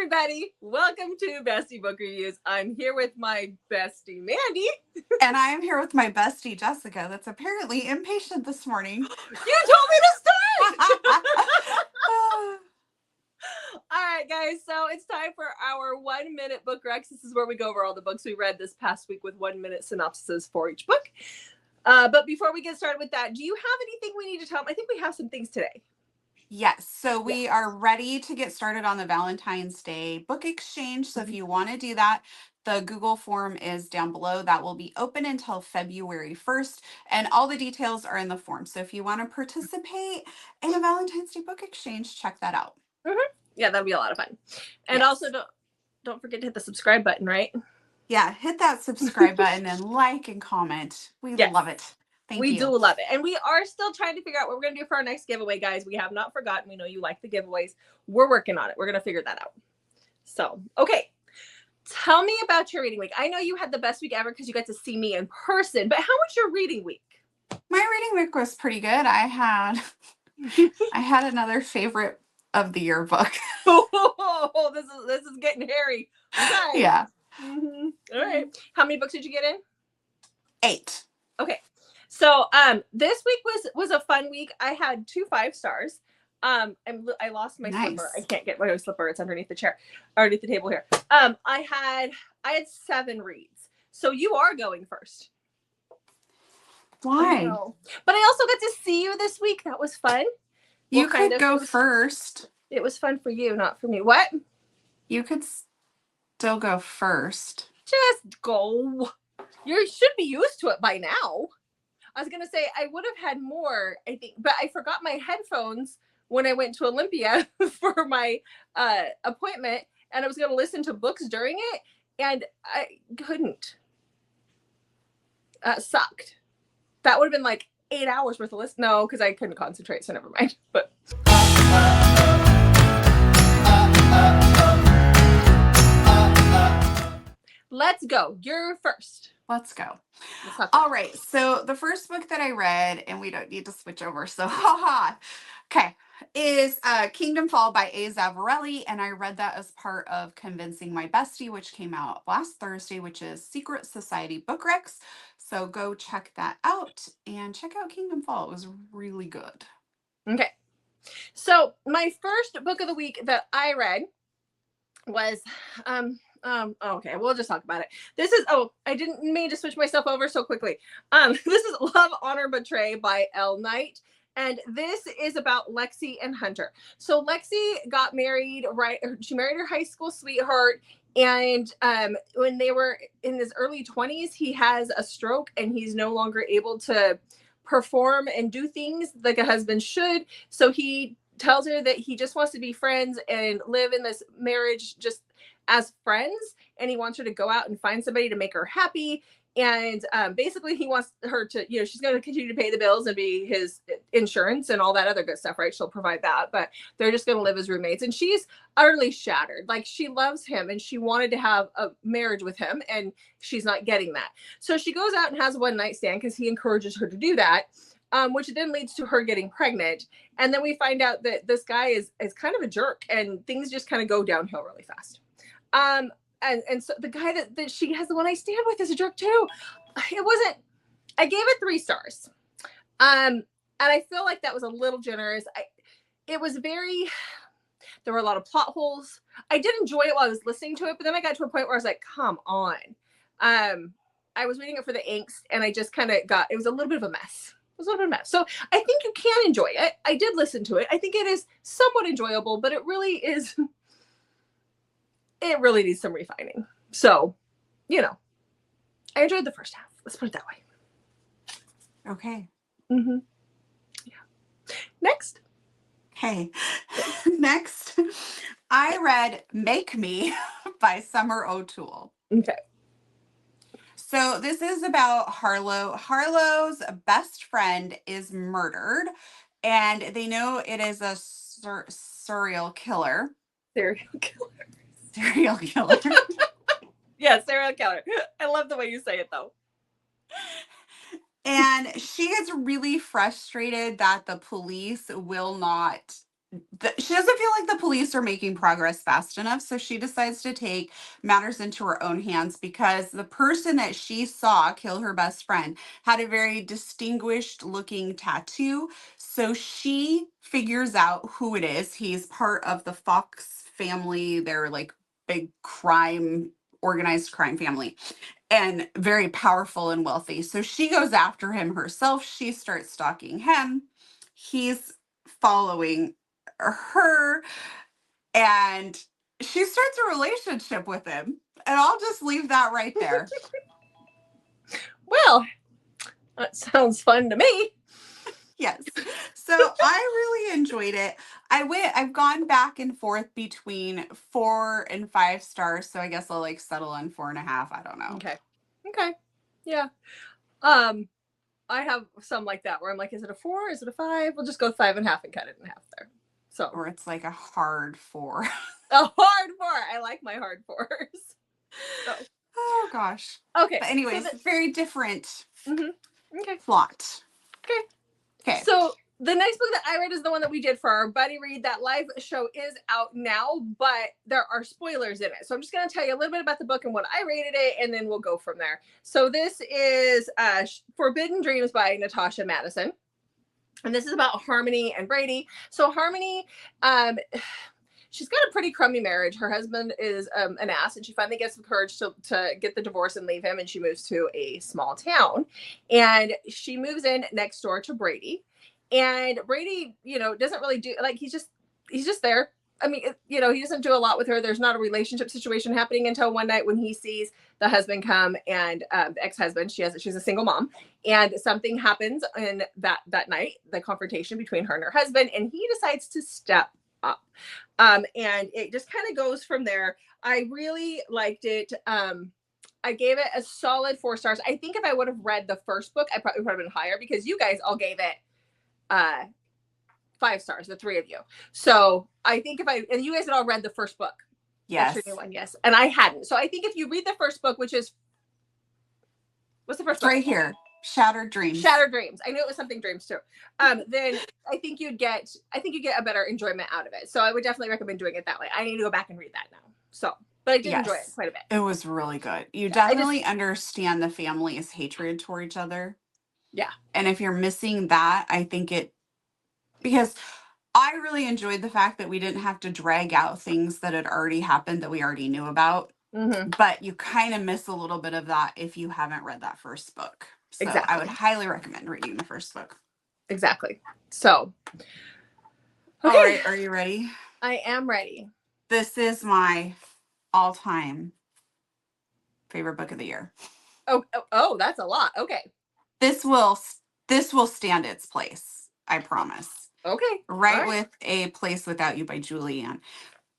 everybody. Welcome to Bestie Book Reviews. I'm here with my bestie, Mandy. And I am here with my bestie, Jessica, that's apparently impatient this morning. You told me to start! All right, guys. So it's time for our 1 minute book recs. This is where we go over all the books we read this past week with 1 minute synopsises for each book. But before we get started with that, do you have anything we need to tell them? I think we have some things today. Yes, so we are ready to get started on the Valentine's Day book exchange. So if you want to do that, the Google form is down below. That will be open until February 1st, and all the details are in the form. So if you want to participate in a Valentine's Day book exchange, check that out. Yeah, that'd be a lot of fun. And Yes. also, don't forget to hit the subscribe button, right? Yeah, hit that subscribe button and like and comment. We love it. Thank you. We do love it. And we are still trying to figure out what we're going to do for our next giveaway, guys. We have not forgotten. We know you like the giveaways. We're working on it. We're going to figure that out. So, okay. Tell me about your reading week. I know you had the best week ever because you got to see me in person, but how was your reading week? My reading week was pretty good. I had another favorite of the year book. Oh, this is getting hairy. Okay. Yeah. Mm-hmm. All right. How many books did you get in? 8. Okay. So this week was a fun week. I had 2 5 stars. And I lost my slipper. I can't get my slipper. It's underneath the chair, underneath the table here. I had 7 reads. So you are going first. Why? But I also got to see you this week. That was fun. You could go first. It was fun for you, not for me. What? You could still go first. Just go. You should be used to it by now. I was going to say I would have had more, I think, but I forgot my headphones when I went to Olympia for my appointment, and I was going to listen to books during it, and I couldn't. Sucked. That would have been like 8 hours worth of list. No, because I couldn't concentrate, so never mind. But let's go. You're first. Let's go. All right. So the first book that I read, and we don't need to switch over, so haha. Okay, is Kingdom Fall by A. Zavarelli, and I read that as part of Convincing My Bestie, which came out last Thursday, which is Secret Society bookrecs. So go check that out and check out Kingdom Fall. It was really good. Okay. So my first book of the week that I read was okay, we'll just talk about it. This is I didn't mean to switch myself over so quickly. This is Love, Honor, Betray by L. Knight. And this is about Lexi and Hunter. So Lexi got married, she married her high school sweetheart. And when they were in his early 20s, he has a stroke and he's no longer able to perform and do things like a husband should. So he tells her that he just wants to be friends and live in this marriage just as friends. And he wants her to go out and find somebody to make her happy. And basically he wants her to, she's going to continue to pay the bills and be his insurance and all that other good stuff, right? She'll provide that, but they're just going to live as roommates. And she's utterly shattered. Like, she loves him and she wanted to have a marriage with him, and she's not getting that. So she goes out and has a one night stand because he encourages her to do that, which then leads to her getting pregnant. And then we find out that this guy is kind of a jerk, and things just kind of go downhill really fast. And so the guy that she has the one I stand with is a jerk too. I gave it 3 stars. And I feel like that was a little generous. There were a lot of plot holes. I did enjoy it while I was listening to it, but then I got to a point where I was like, come on. I was reading it for the angst, and I just kind of it was a little bit of a mess. So I think you can enjoy it. I did listen to it. I think it is somewhat enjoyable, but it really is... It really needs some refining. So, I enjoyed the first half. Let's put it that way. Okay. Mm-hmm. Yeah. Next. Okay. Next, I read Make Me by Summer O'Toole. Okay. So this is about Harlow. Harlow's best friend is murdered, and they know it is a serial killer. Serial killer. Yeah, serial killer. I love the way you say it, though. And she is really frustrated that the police will not she doesn't feel like the police are making progress fast enough, so she decides to take matters into her own hands because the person that she saw kill her best friend had a very distinguished looking tattoo. So she figures out who it is. He's part of the Fox family. They're like big organized crime family, and very powerful and wealthy. So she goes after him herself. She starts stalking him. He's following her, and she starts a relationship with him. And I'll just leave that right there. Well, that sounds fun to me. Yes. So I really enjoyed it. I've gone back and forth between 4 and 5 stars. So I guess I'll like settle on 4.5. I don't know. Okay. Yeah. I have some like that where I'm like, is it a 4? Is it a 5? We'll just go 5.5 and cut it in half there. So, or it's like a hard 4. A hard 4. I like my hard 4s. So. Oh gosh. Okay. But anyways, so very different Okay. plot. Okay. So the next book that I read is the one that we did for our buddy read. That live show is out now, but there are spoilers in it. So I'm just going to tell you a little bit about the book and what I rated it, and then we'll go from there. So this is Forbidden Dreams by Natasha Madison. And this is about Harmony and Brady. So Harmony, she's got a pretty crummy marriage. Her husband is an ass, and she finally gets the courage to get the divorce and leave him, and she moves to a small town. And she moves in next door to Brady. And Brady, doesn't really do, like, he's just there. I mean, he doesn't do a lot with her. There's not a relationship situation happening until one night when he sees the husband come, and the ex-husband, she's a single mom, and something happens in that night, the confrontation between her and her husband, and he decides to step up. And it just kind of goes from there. I really liked it. I gave it a solid 4 stars. I think if I would have read the first book, I probably would have been higher, because you guys all gave it 5 stars, the 3 of you. So I think and you guys had all read the first book. Yes. Yes. And I hadn't. So I think if you read the first book, which is, what's the first book? Right here. Shattered Dreams. I knew it was something dreams too. Then I think you get a better enjoyment out of it. So I would definitely recommend doing it that way. I need to go back and read that now. So, but I did enjoy it quite a bit. It was really good. You definitely understand the family's hatred toward each other. Yeah. And if you're missing that, I think because I really enjoyed the fact that we didn't have to drag out things that had already happened that we already knew about. Mm-hmm. But you kind of miss a little bit of that if you haven't read that first book. So exactly. I would highly recommend reading the first book. Exactly. So. Okay. All right. Are you ready? I am ready. This is my all-time favorite book of the year. Oh, that's a lot. Okay. This will stand its place. I promise. Okay. Right with A Place Without You by Julie Ann.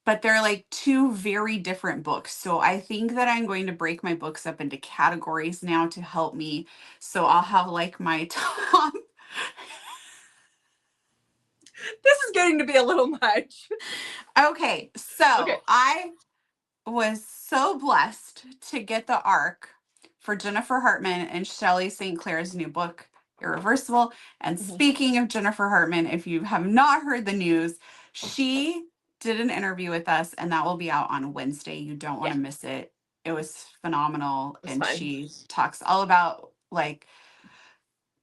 But they're like 2 very different books. So I think that I'm going to break my books up into categories now to help me. So I'll have like my top. This is getting to be a little much. Okay. So I was so blessed to get the ARC for Jennifer Hartmann and Chelly St. Clair's new book, Irreversible. And speaking of Jennifer Hartmann, if you have not heard the news, she did an interview with us, and that will be out on Wednesday. You don't want to miss it. It was phenomenal. And she talks all about like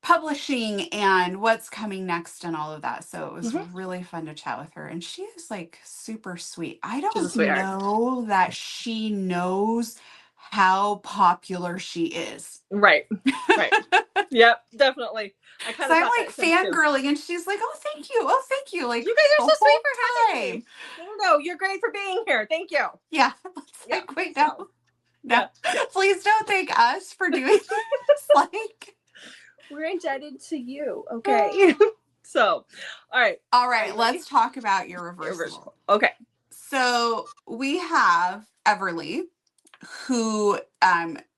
publishing and what's coming next and all of that. So it was really fun to chat with her. And she is like super sweet. I don't know that she knows how popular she is. Right. Yep, definitely. So I'm like fangirling, and she's like, "Oh, thank you. Oh, thank you." Like, you guys are so sweet for having me. No, you're great for being here. Thank you. Yeah. Like, wait, no. Please don't thank us for doing this. Like, we're indebted to you. Okay. So, all right. Let's talk about Irreversible. Okay. So we have Everly, who,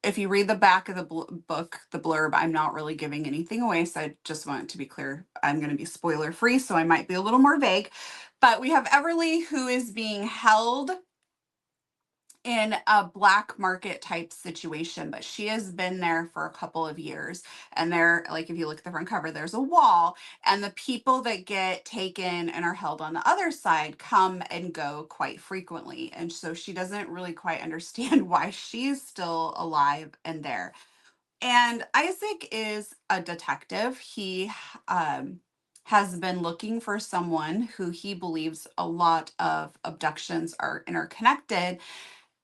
if you read the back of the book, the blurb, I'm not really giving anything away. So I just want it to be clear. I'm going to be spoiler free, so I might be a little more vague. But we have Everly, who is being held in a black market type situation, but she has been there for a couple of years. And there, like, if you look at the front cover, there's a wall, and the people that get taken and are held on the other side come and go quite frequently. And so she doesn't really quite understand why she's still alive and there. And Isaac is a detective. He has been looking for someone who he believes a lot of abductions are interconnected.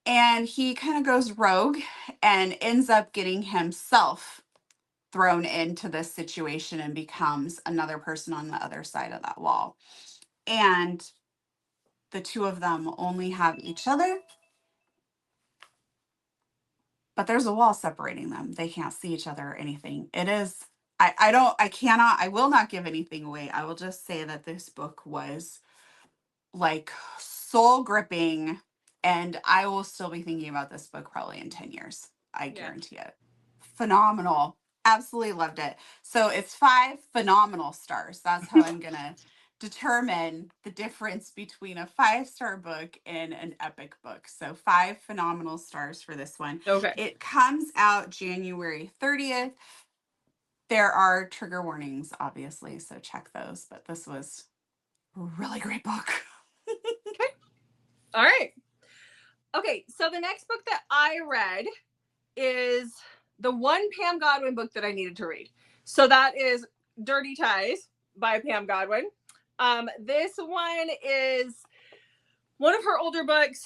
And he kind of goes rogue and ends up getting himself thrown into this situation and becomes another person on the other side of that wall. And the two of them only have each other, but there's a wall separating them. They can't see each other or anything. It is, I will not give anything away. I will just say that this book was like soul gripping, and I will still be thinking about this book probably in 10 years. I guarantee it. Phenomenal. Absolutely loved it. So it's 5 phenomenal stars. That's how I'm going to determine the difference between a 5-star book and an epic book. So 5 phenomenal stars for this one. Okay. It comes out January 30th. There are trigger warnings, obviously, so check those. But this was a really great book. Okay. All right. Okay, so the next book that I read is the one Pam Godwin book that I needed to read. So that is Dirty Ties by Pam Godwin. This one is one of her older books,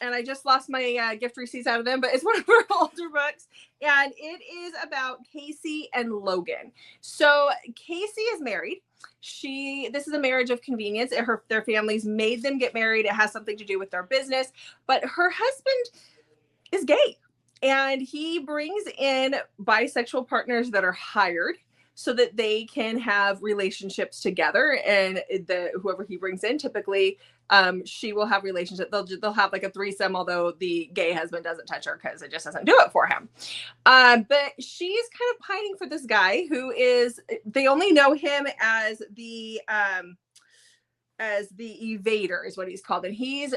and I just lost my gift receipts out of them, but it's one of her older books, and it is about Casey and Logan. So Casey is married. This is a marriage of convenience. Their families made them get married. It has something to do with their business, but her husband is gay, and he brings in bisexual partners that are hired so that they can have relationships together. And whoever he brings in, typically, she will have relationships. They'll have like a threesome, although the gay husband doesn't touch her because it just doesn't do it for him. But she's kind of pining for this guy who they only know him as the Evader is what he's called, and he's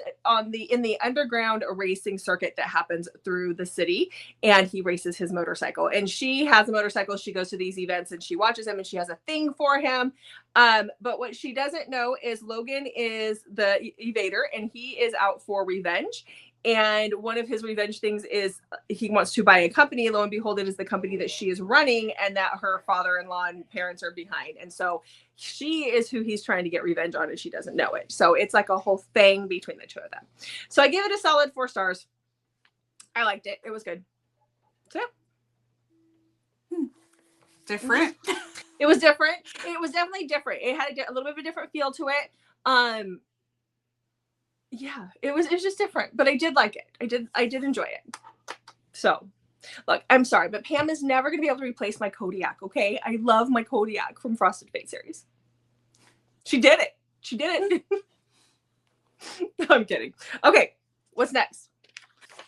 in the underground racing circuit that happens through the city, and he races his motorcycle, and she has a motorcycle. She goes to these events and she watches him, and she has a thing for him. But what she doesn't know is Logan is the Evader, and he is out for revenge. And one of his revenge things is he wants to buy a company. Lo and behold, it is the company that she is running and that her father-in-law and parents are behind. And so she is who he's trying to get revenge on, and she doesn't know it. So it's like a whole thing between the two of them. So I give it a solid 4 stars. I liked it. It was good. So yeah. Different. It was different. It was definitely different. It had a little bit of a different feel to it. Yeah, it was just different, but I did like it. I did enjoy it. So, look, I'm sorry, but Pam is never going to be able to replace my Kodiak, okay? I love my Kodiak from Frosted Fate series. She did it. She did it. No, I'm kidding. Okay, what's next?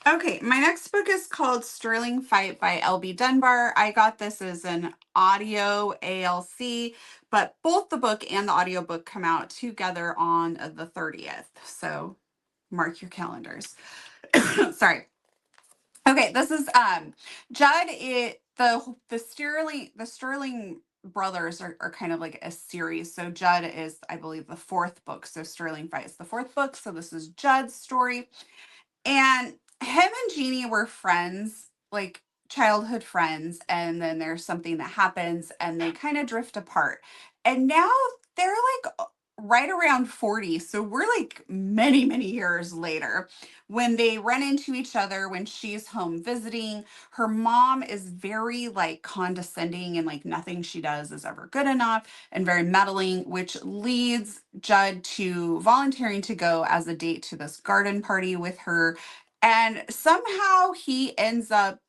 Okay, my next book is called Sterling Fight by L.B. Dunbar. I got this as an audio ALC, but both the book and the audiobook come out together on the 30th. So mark your calendars. Sorry. Okay, this is Judd. The Sterling brothers are kind of like a series. So Judd is, I believe, the 4th book. So Sterling Fight is the 4th book. So this is Judd's story. And him and Jeannie were friends, like childhood friends, and then there's something that happens and they kind of drift apart. And now they're like right around 40. So we're like many, many years later when they run into each other when she's home visiting. Her mom is very like condescending and like nothing she does is ever good enough and very meddling, which leads Judd to volunteering to go as a date to this garden party with her. And somehow he ends up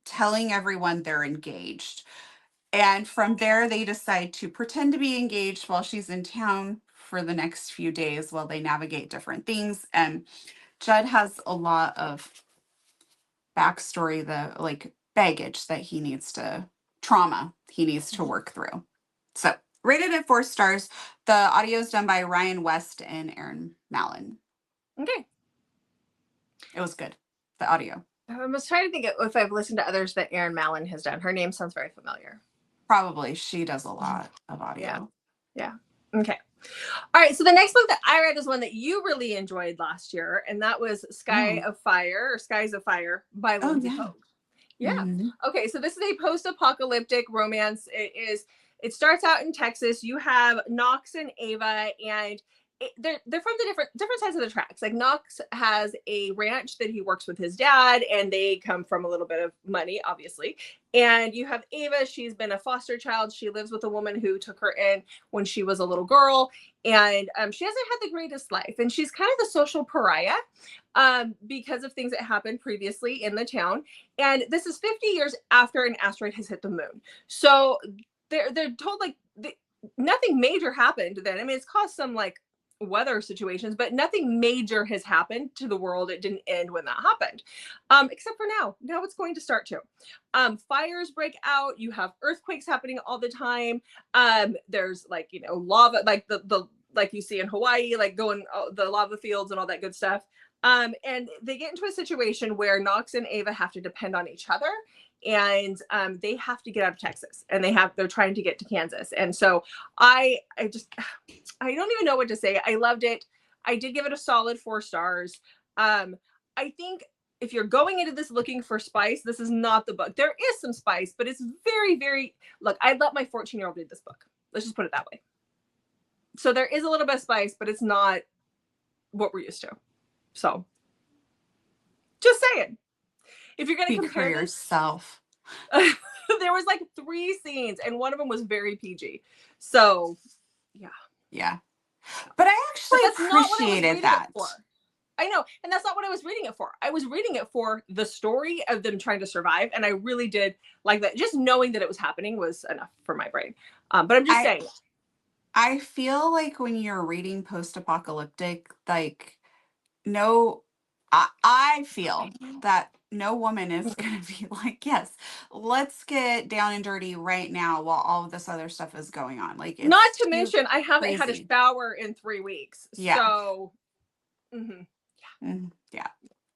telling everyone they're engaged. And from there, they decide to pretend to be engaged while she's in town for the next few days while they navigate different things. And Judd has a lot of backstory, the like baggage that he needs to, trauma he needs to work through. So rated at 4 stars. The audio is done by Ryan West and Aaron Mallon. Okay. It was good. The audio. I was trying to think if I've listened to others that Erin Mallon has done. Her name sounds very familiar. Probably. She does a lot of audio. Yeah. Okay. All right. So the next book that I read is one that you really enjoyed last year, and that was Skies of Fire by Lindsay Pogue. Yeah. Mm-hmm. Okay. So this is a post-apocalyptic romance. It starts out in Texas. You have Knox and Ava, and they're from the different sides of the tracks. Like Knox has a ranch that he works with his dad, and they come from a little bit of money, obviously. And you have Ava. She's been a foster child. She lives with a woman who took her in when she was a little girl, and she hasn't had the greatest life. And she's kind of the social pariah because of things that happened previously in the town. And this is 50 years after an asteroid has hit the moon. So they're told like nothing major happened then. I mean, it's caused some like weather situations, but nothing major has happened to the world. It didn't end when that happened, except for now it's going to start to. Fires break out. You have earthquakes happening all the time. There's like, lava, like the like you see in Hawaii, like going the lava fields and all that good stuff. And they get into a situation where Knox and Ava have to depend on each other, and they have to get out of Texas, and they're trying to get to Kansas. And so I don't even know what to say. I loved it. I did give it a solid 4 stars. I think if you're going into this looking for spice, this is not the book. There is some spice, but it's very, very, look, I'd let my 14-year-old read this book. Let's just put it that way. So there is a little bit of spice, but it's not what we're used to. So just saying, if you're going to compare yourself, there was like 3 scenes and one of them was very PG. So yeah. But I actually appreciated that. I know. And that's not what I was reading it for. I was reading it for the story of them trying to survive. And I really did like that. Just knowing that it was happening was enough for my brain. But I'm just saying. I feel like when you're reading post-apocalyptic, like, I feel that no woman is going to be like, yes, let's get down and dirty right now while all of this other stuff is going on. Like, not to mention, I haven't had a shower in 3 weeks. Yeah. So, yeah,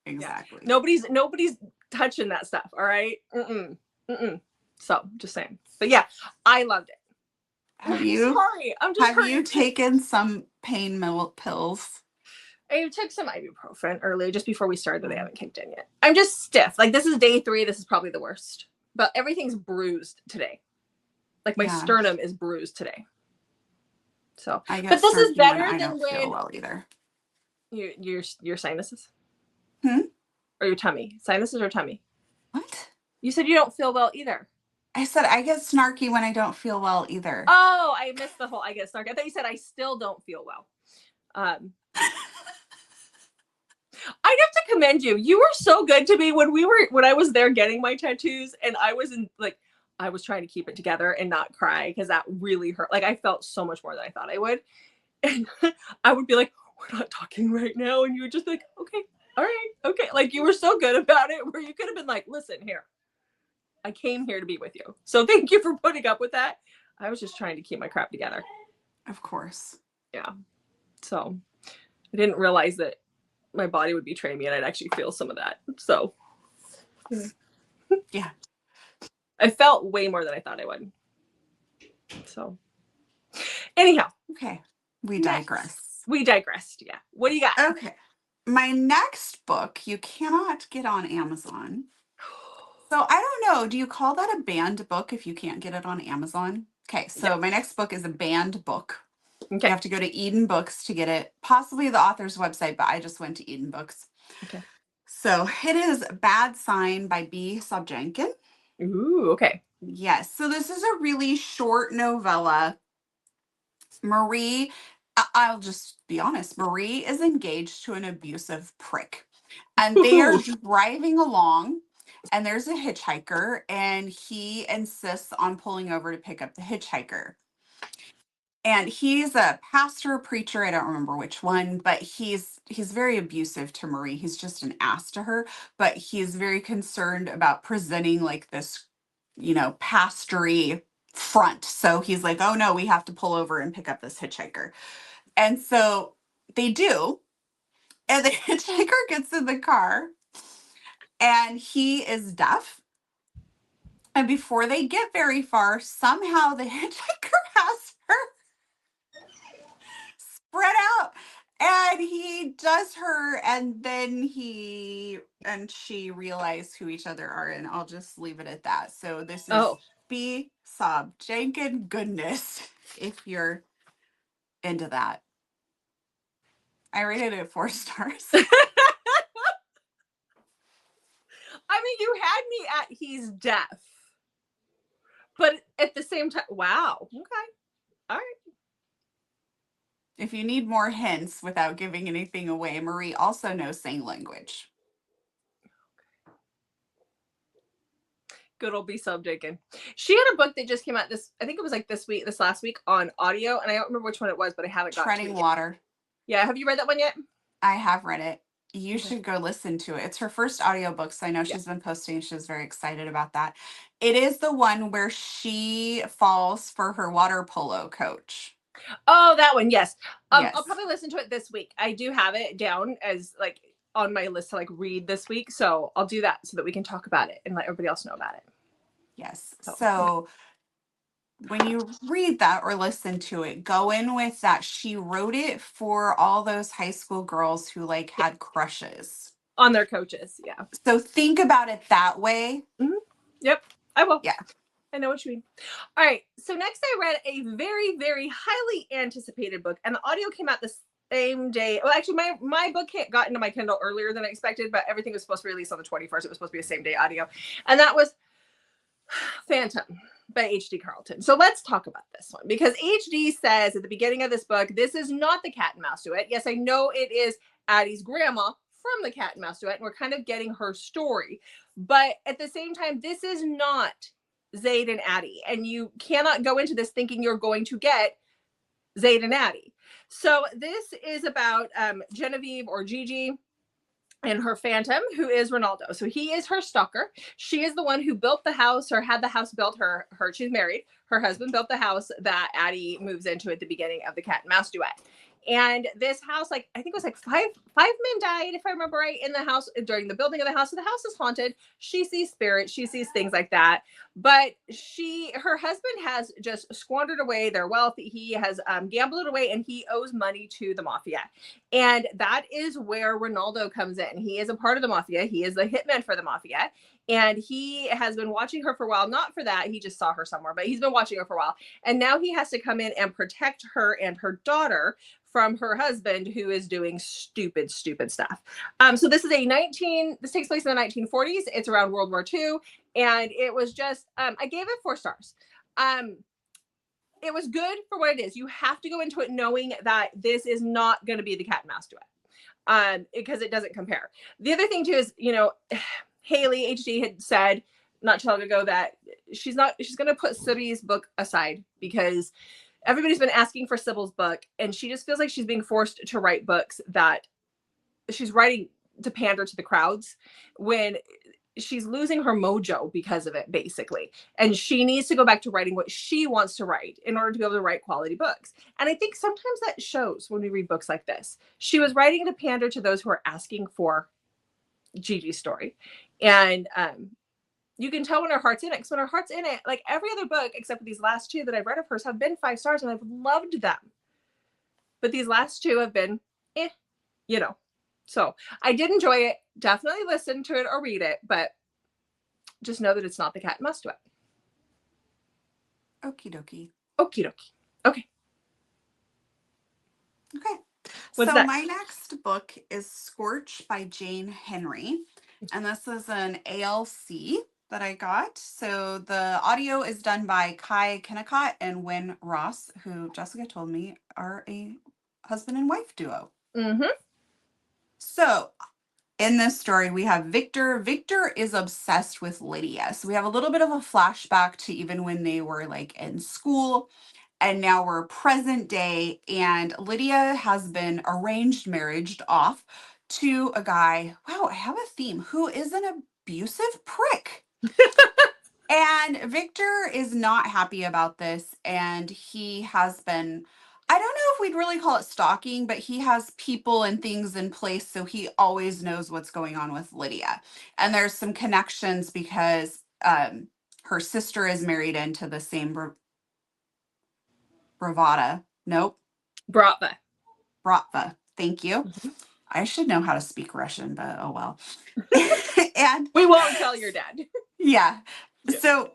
exactly. Yeah. Nobody's touching that stuff. All right. So just saying, but yeah, I loved it. Have you taken some pain pills? I took some ibuprofen earlier just before we started, but they haven't kicked in yet. I'm just stiff. Like, this is day 3. This is probably the worst. But everything's bruised today. Like, my sternum is bruised today. So, I guess, but this is better than don't feel well either. Your sinuses? Or your tummy? Sinuses or tummy? What? You said you don't feel well either. I said I get snarky when I don't feel well either. Oh, I missed the whole I get snarky. I thought you said I still don't feel well. I'd have to commend you. You were so good to me when I was there getting my tattoos, and I was trying to keep it together and not cry because that really hurt. Like, I felt so much more than I thought I would. And I would be like, we're not talking right now. And you would just be like, okay, all right, okay. Like, you were so good about it where you could have been like, listen here, I came here to be with you. So thank you for putting up with that. I was just trying to keep my crap together. Of course. Yeah. So I didn't realize that my body would betray me and I'd actually feel some of that. So yeah, I felt way more than I thought I would. So anyhow. Okay. We digress. We digressed. Yeah. What do you got? Okay. My next book, you cannot get on Amazon. So I don't know. Do you call that a banned book if you can't get it on Amazon? Okay. So my next book is a banned book. Okay. You have to go to Eden Books to get it. Possibly the author's website, but I just went to Eden Books. Okay. So it is Bad Sign by B. Sobjankin. Ooh, okay. Yes. So this is a really short novella. Marie, I'll just be honest, Marie is engaged to an abusive prick. And they are driving along, and there's a hitchhiker, and he insists on pulling over to pick up the hitchhiker. And he's a pastor, preacher, I don't remember which one, but he's very abusive to Marie. He's just an ass to her, but he's very concerned about presenting like this, pastory front. So he's like, oh no, we have to pull over and pick up this hitchhiker. And so they do. And the hitchhiker gets in the car and he is deaf. And before they get very far, somehow the hitchhiker has her spread out and he does her, and then he and she realize who each other are, and I'll just leave it at that. So this is Oh, B Sob Jankin goodness if you're into that. I rated it 4 stars. I mean, you had me at he's deaf, but at the same time, wow. Okay, all right. If you need more hints without giving anything away, Marie also knows sign language. Good old B Sub Jacob. She had a book that just came out I think it was like this last week on audio, and I don't remember which one it was, but I haven't got Treading to it Water. Yet. Yeah, have you read that one yet? I have read it. You Okay. should go listen to it. It's her first audiobook, so I know she's been posting. She's very excited about that. It is the one where she falls for her water polo coach. Oh, that one, yes. Yes. I'll probably listen to it this week. I do have it down as like on my list to like read this week, so I'll do that so that we can talk about it and let everybody else know about it. Yes. So when you read that or listen to it, go in with that she wrote it for all those high school girls who like had crushes on their coaches. Yeah. So think about it that way. Mm-hmm. Yep, I will. Yeah. I know what you mean. All right. So next I read a very, very highly anticipated book, and the audio came out the same day. Well, actually, my book got into my Kindle earlier than I expected, but everything was supposed to release on the 21st. It was supposed to be a same day audio. And that was Phantom by H.D. Carlton. So let's talk about this one, because H.D. says at the beginning of this book, this is not the cat and mouse duet. Yes, I know it is Addie's grandma from the cat and mouse duet, and we're kind of getting her story. But at the same time, this is not Zaid and Addie, and you cannot go into this thinking you're going to get Zaid and Addie. So this is about Genevieve or Gigi and her phantom, who is Ronaldo. So he is her stalker. She is the one who built the house or had the house built. She's married. Her husband built the house that Addie moves into at the beginning of the cat and mouse duet. And this house, like, I think it was like five men died, if I remember right, in the house during the building of the house. So the house is haunted. She sees spirits. She sees things like that. But her husband has just squandered away their wealth. He has gambled it away, and he owes money to the Mafia. And that is where Ronaldo comes in. He is a part of the Mafia. He is the hitman for the Mafia. And he has been watching her for a while. Not for that. He just saw her somewhere, but he's been watching her for a while. And now he has to come in and protect her and her daughter from her husband, who is doing stupid stuff. So this takes place in the 1940s. It's around World War II. And it was just, I gave it 4 stars. It was good for what it is. You have to go into it knowing that this is not going to be the cat and mouse duet, because it doesn't compare. The other thing too is, Haley HD had said not too long ago that she's going to put Sibby's book aside because everybody's been asking for Sybil's book, and she just feels like she's being forced to write books that she's writing to pander to the crowds when she's losing her mojo because of it, basically. And she needs to go back to writing what she wants to write in order to be able to write quality books. And I think sometimes that shows when we read books like this. She was writing to pander to those who are asking for Gigi's story. And you can tell when her heart's in it, because when her heart's in it, like every other book, except for these last 2 that I've read of hers, have been 5 stars, and I've loved them. But these last 2 have been, So I did enjoy it. Definitely listen to it or read it, but just know that it's not the cat and mouse duet. Okie dokie. Okie dokie. Okay. Okay. What's so next? My next book is Scorch by Jane Henry. And this is an ALC that I got. So the audio is done by Kai Kennicott and Wynn Ross, who Jessica told me are a husband and wife duo. Mm-hmm. So in this story, we have Victor. Victor is obsessed with Lydia. So we have a little bit of a flashback to even when they were like in school. And now we're present day, and Lydia has been arranged marriaged off to a guy, wow, I have a theme, who is an abusive prick. And Victor is not happy about this, and he has been, I don't know if we'd really call it stalking, but he has people and things in place, so he always knows what's going on with Lydia. And there's some connections because her sister is married into the same bravada. Nope. Bratva. Thank you. Mhm. I should know how to speak Russian, but oh well. And we won't tell your dad. Yeah. Yeah. So,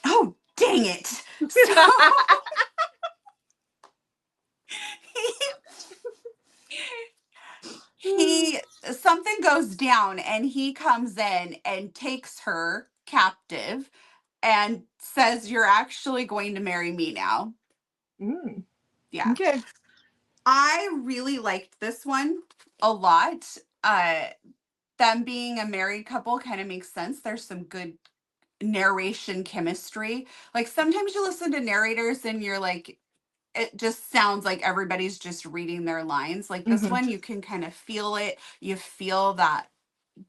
oh, dang it. So something goes down and he comes in and takes her captive and says, "You're actually going to marry me now." Yeah. Okay. I really liked this one a lot. Them being a married couple kind of makes sense. There's some good narration chemistry. Like sometimes you listen to narrators and you're like, it just sounds like everybody's just reading their lines. Like this one, you can kind of feel it. You feel that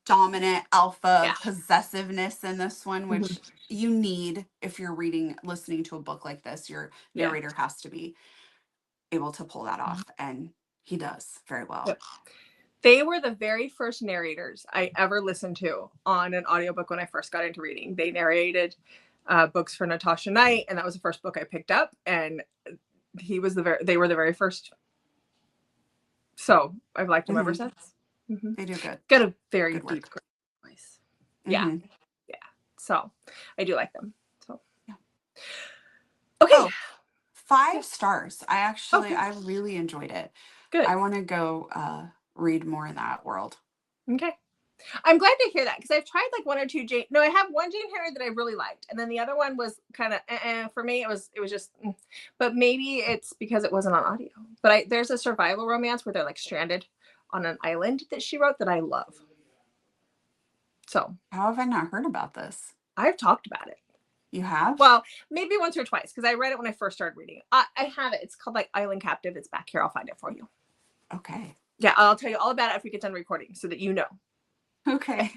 dominant alpha possessiveness in this one, which you need if you're listening to a book like this. Your narrator has to be able to pull that off, and he does very well. Yep. They were the very first narrators I ever listened to on an audiobook when I first got into reading. They narrated books for Natasha Knight, and that was the first book I picked up, and they were the very first. So I've liked them ever since. They do good. Got a very deep voice. Yeah. So I do like them. So okay. 5 stars. I really enjoyed it. Good. I want to go read more in that world. Okay. I'm glad to hear that because I've tried like 1 or 2 Jane. No, I have one Jane Eyre that I really liked, and then the other one was kind of for me. It was just, but maybe it's because it wasn't on audio. But there's a survival romance where they're like stranded on an island that she wrote that I love. So how have I not heard about this? I've talked about it. You have? Well, maybe once or twice because I read it when I first started reading. I have it. It's called like Island Captive. It's back here. I'll find it for you. Okay. Yeah, I'll tell you all about it if we get done recording so that you know. Okay.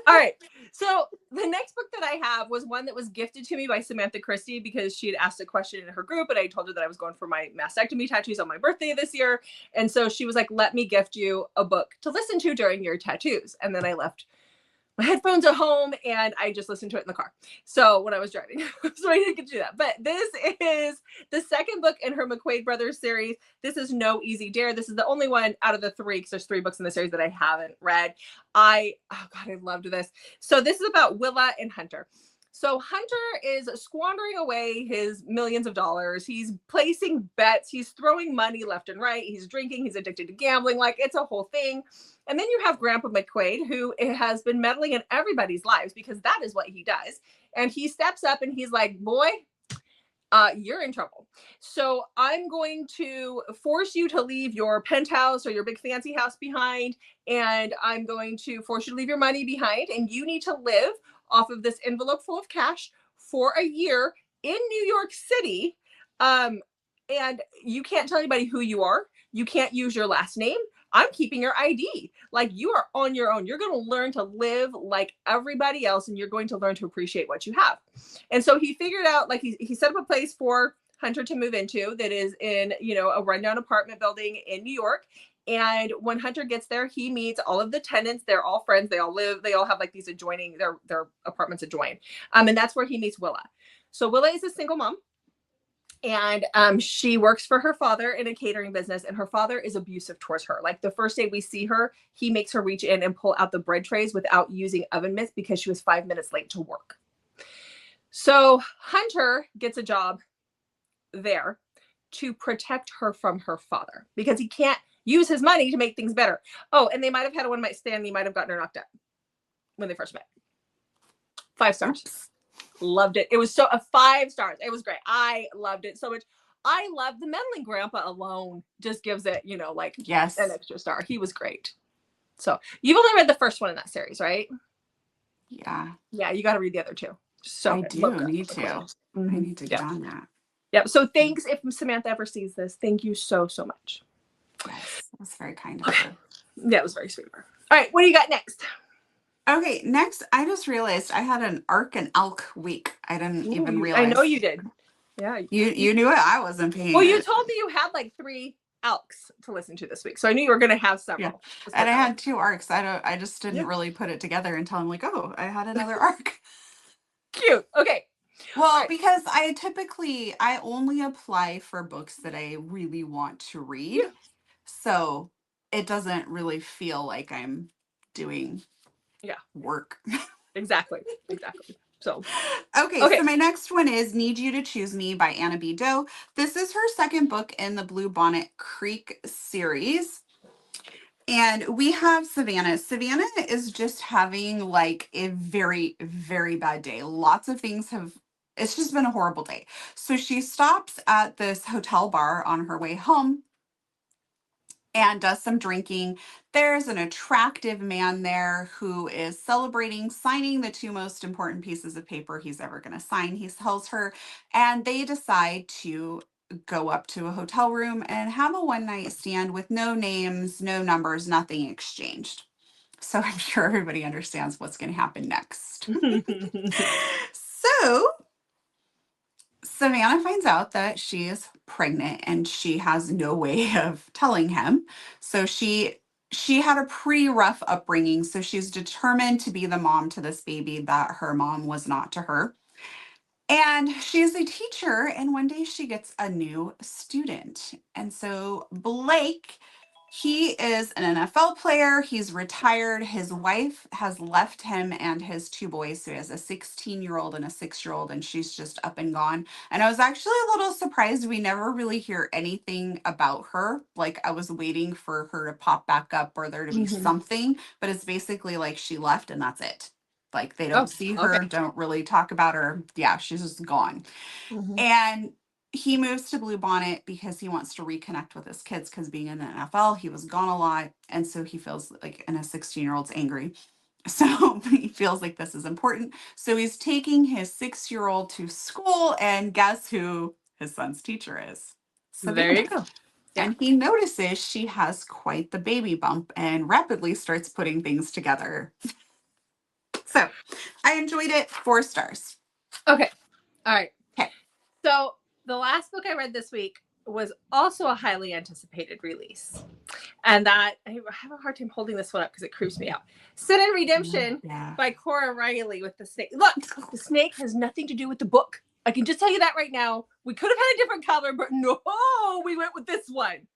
All right. So the next book that I have was one that was gifted to me by Samantha Christie because she had asked a question in her group and I told her that I was going for my mastectomy tattoos on my birthday this year. And so she was like, let me gift you a book to listen to during your tattoos. And then I left my headphones at home and I just listened to it in the car. So when I was driving, so I didn't get to do that. But this is the second book in her McQuaid Brothers series. This is No Easy Dare. This is the only one out of the 3, because there's 3 books in the series that I haven't read. I loved this. So this is about Willa and Hunter. So Hunter is squandering away his millions of dollars. He's placing bets. He's throwing money left and right. He's drinking. He's addicted to gambling. Like, it's a whole thing. And then you have Grandpa McQuaid, who has been meddling in everybody's lives because that is what he does. And he steps up and he's like, boy, you're in trouble. So I'm going to force you to leave your penthouse or your big fancy house behind. And I'm going to force you to leave your money behind. And you need to live off of this envelope full of cash for a year in New York City. And you can't tell anybody who you are. You can't use your last name. I'm keeping your ID. Like, you are on your own. You're going to learn to live like everybody else, and you're going to learn to appreciate what you have. And so he figured out, like, he set up a place for Hunter to move into that is in, a rundown apartment building in New York. And when Hunter gets there, he meets all of the tenants. They're all friends. They all have like these adjoining, their apartments adjoin. And that's where he meets Willa. So Willa is a single mom. And she works for her father in a catering business, and her father is abusive towards her. Like, the first day we see her, he makes her reach in and pull out the bread trays without using oven mitts because she was 5 minutes late to work. So Hunter gets a job there to protect her from her father because he can't use his money to make things better. Oh, and they might have had a one-night stand. He might have gotten her knocked up when they first met. 5 stars. Oops. Loved it. It was 5 stars. It was great. I loved it so much. I love the meddling grandpa alone just gives it, yes, an extra star. He was great. So you've only read the first one in that series, right? Yeah. Yeah, you got to read the other 2. So I need to. I need to get on that. Yep. So thanks if Samantha ever sees this. Thank you so, so much. Yes, that was very kind of her. Yeah, it was very sweet of her. All right, what do you got next? Okay, next, I just realized I had an Arc and Elk week. I didn't even realize. I know you did. Yeah. You knew it. I wasn't paying Well, you it. told me you had like 3 ALKs to listen to this week, so I knew you were going to have Yeah. several. And I had 2 arcs. I just didn't Yeah. really put it together until I'm like, oh, I had another arc. Cute. Okay. Well, right. because I only apply for books that I really want to read. Yeah. So it doesn't really feel like I'm doing work. Exactly. So, Okay, okay. so my next one is Need You to Choose Me by Anna B. Doe. This is her second book in the Blue Bonnet Creek series. And we have Savannah. Savannah is just having like a very, very bad day. Lots of things it's just been a horrible day. So she stops at this hotel bar on her way home and does some drinking. There's an attractive man there who is celebrating signing the 2 most important pieces of paper he's ever going to sign. He tells her, and they decide to go up to a hotel room and have a one night stand with no names, no numbers, nothing exchanged. So I'm sure everybody understands what's going to happen next. So Savannah finds out that she is pregnant and she has no way of telling him. So she had a pretty rough upbringing, so she's determined to be the mom to this baby that her mom was not to her. And she's a teacher, and one day she gets a new student. And so Blake, he is an NFL player. He's retired. His wife has left him and his 2 boys. So he has a 16-year-old and a 6-year-old, and she's just up and gone. And I was actually a little surprised we never really hear anything about her. Like I was waiting for her to pop back up or there to be something, but it's basically like she left and that's it. Like they don't see her, okay. don't really talk about her. Yeah, she's just gone. And he moves to Blue Bonnet because he wants to reconnect with his kids because being in the NFL, he was gone a lot. And so he feels like, and a 16-year-old's angry. So he feels like this is important. So he's taking his 6-year-old to school, and guess who his son's teacher is? There you Savannah. go. Yeah. And he notices she has quite the baby bump and rapidly starts putting things together. So I enjoyed it. 4 stars. Okay. All right. Okay. So the last book I read this week was also a highly anticipated release. And that I have a hard time holding this one up because it creeps me out. Sin and Redemption by Cora Reilly with the snake. Look, the snake has nothing to do with the book. I can just tell you that right now. We could have had a different cover, but no, we went with this one.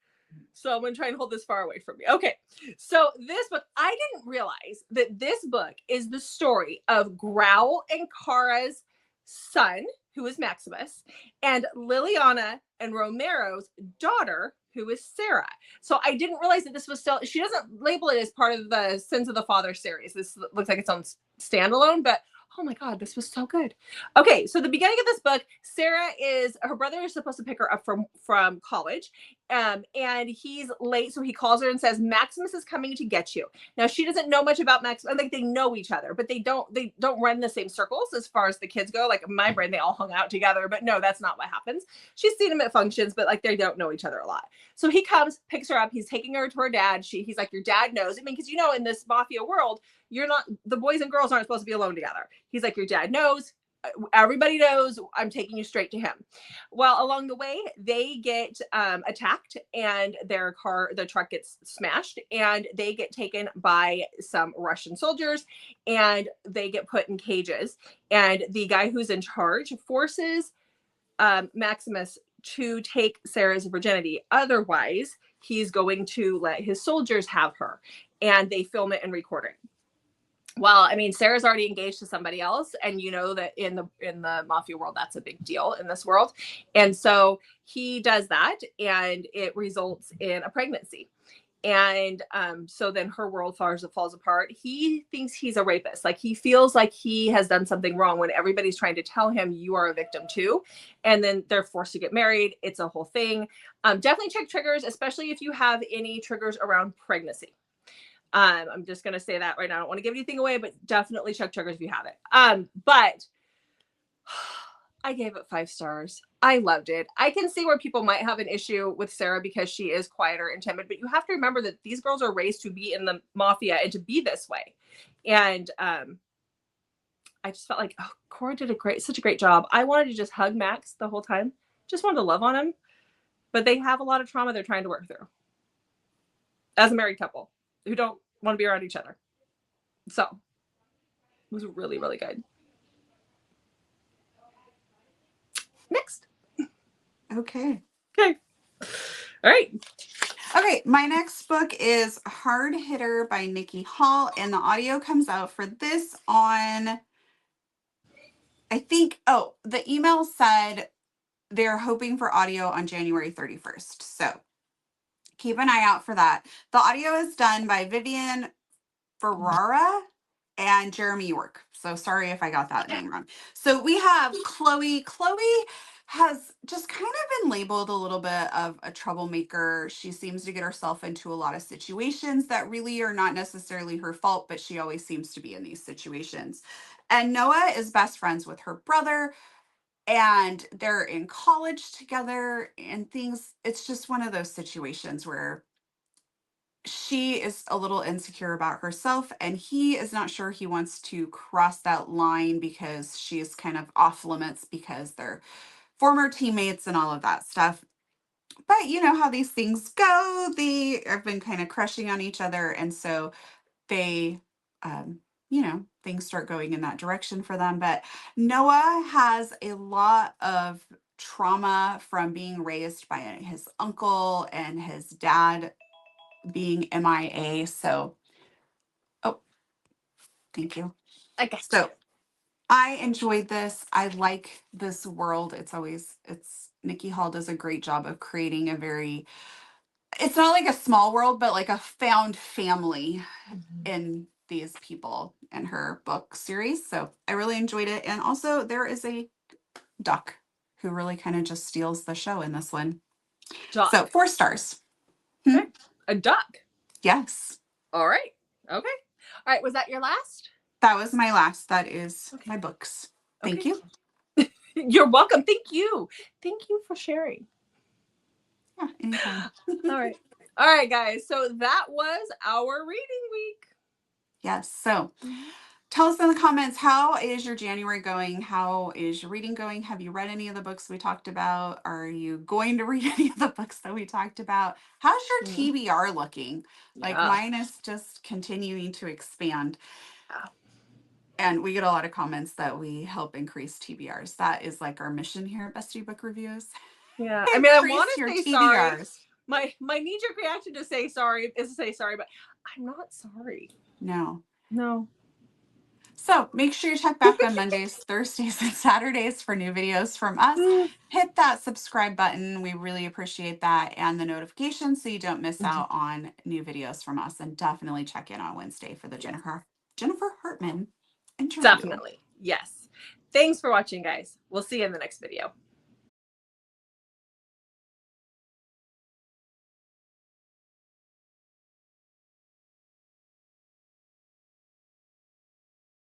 So I'm going to try and hold this far away from me. Okay. So this book, I didn't realize that this book is the story of Growl and Cara's son, who is Maximus, and Liliana and Romero's daughter, who is Sarah. So I didn't realize that this was still, she doesn't label it as part of the Sins of the Father series. This looks like its own standalone, but oh my God, this was so good. Okay, so the beginning of this book, Sarah her brother is supposed to pick her up from college, and he's late, so he calls her and says, Maximus is coming to get you. Now, she doesn't know much about Maximus. Like, they know each other, but they don't run the same circles as far as the kids go. Like, in my brain, they all hung out together, but no, that's not what happens. She's seen him at functions, but like, they don't know each other a lot. So he comes, picks her up, he's taking her to her dad. He's like, your dad knows. I mean, because in this Mafia world, the boys and girls aren't supposed to be alone together. He's like, your dad knows. Everybody knows. I'm taking you straight to him. Well, along the way, they get attacked, and the truck gets smashed, and they get taken by some Russian soldiers, and they get put in cages. And the guy who's in charge forces Maximus to take Sarah's virginity. Otherwise, he's going to let his soldiers have her, and they film it and record it. Well, I mean, Sarah's already engaged to somebody else, and you know that in the Mafia world, that's a big deal in this world. And so he does that, and it results in a pregnancy. And so then her world falls apart. He thinks he's a rapist. Like, he feels like he has done something wrong when everybody's trying to tell him you are a victim too. And then they're forced to get married. It's a whole thing. Definitely check triggers, especially if you have any triggers around pregnancy. I'm just going to say that right now. I don't want to give anything away, but definitely check triggers if you have it. But I gave it 5 stars. I loved it. I can see where people might have an issue with Sarah because she is quieter and timid, but you have to remember that these girls are raised to be in the Mafia and to be this way. And I just felt like, oh, Cora did such a great job. I wanted to just hug Max the whole time. Just wanted to love on him. But they have a lot of trauma they're trying to work through as a married couple who don't want to be around each other. So it was really, really good. Next. Okay. All right. Okay, my next book is Hard Hitter by Nikki Hall, and the audio comes out for this on, I think, the email said they're hoping for audio on January 31st. So keep an eye out for that. The audio is done by Vivian Ferrara and Jeremy York. So sorry if I got that name wrong. So we have Chloe. Chloe has just kind of been labeled a little bit of a troublemaker. She seems to get herself into a lot of situations that really are not necessarily her fault, but she always seems to be in these situations. And Noah is best friends with her brother, and they're in college together and things. It's just one of those situations where she is a little insecure about herself, and he is not sure he wants to cross that line because she's kind of off limits because they're former teammates and all of that stuff. But you know how these things go. They have been kind of crushing on each other, and so they things start going in that direction for them. But Noah has a lot of trauma from being raised by his uncle and his dad being MIA. So, thank you. I got So I enjoyed this. I like this world. It's Nikki Hall does a great job of creating it's not like a small world, but like a found family in these people in her book series. So I really enjoyed it. And also there is a duck who really kind of just steals the show in this one. Duck. So 4 stars. Okay. A duck. Yes. All right. Okay. All right. Was that your last? That was my last. That is my books. Thank you. You're welcome. Thank you. Thank you for sharing. Yeah, anytime. All right. All right, guys. So that was our reading week. Yes. So tell us in the comments, how is your January going? How is your reading going? Have you read any of the books we talked about? Are you going to read any of the books that we talked about? How's your TBR looking? Like mine is just continuing to expand. And we get a lot of comments that we help increase TBRs. That is like our mission here at Bestie Book Reviews. Yeah. I mean, I want to say sorry. My knee-jerk reaction to say sorry is to say sorry, but I'm not sorry. No. So make sure you check back on Mondays, Thursdays, and Saturdays for new videos from us. Hit that subscribe button. We really appreciate that, and the notifications so you don't miss out on new videos from us. And definitely check in on Wednesday for the Jennifer Hartmann interview. Definitely. Yes. Thanks for watching, guys. We'll see you in the next video.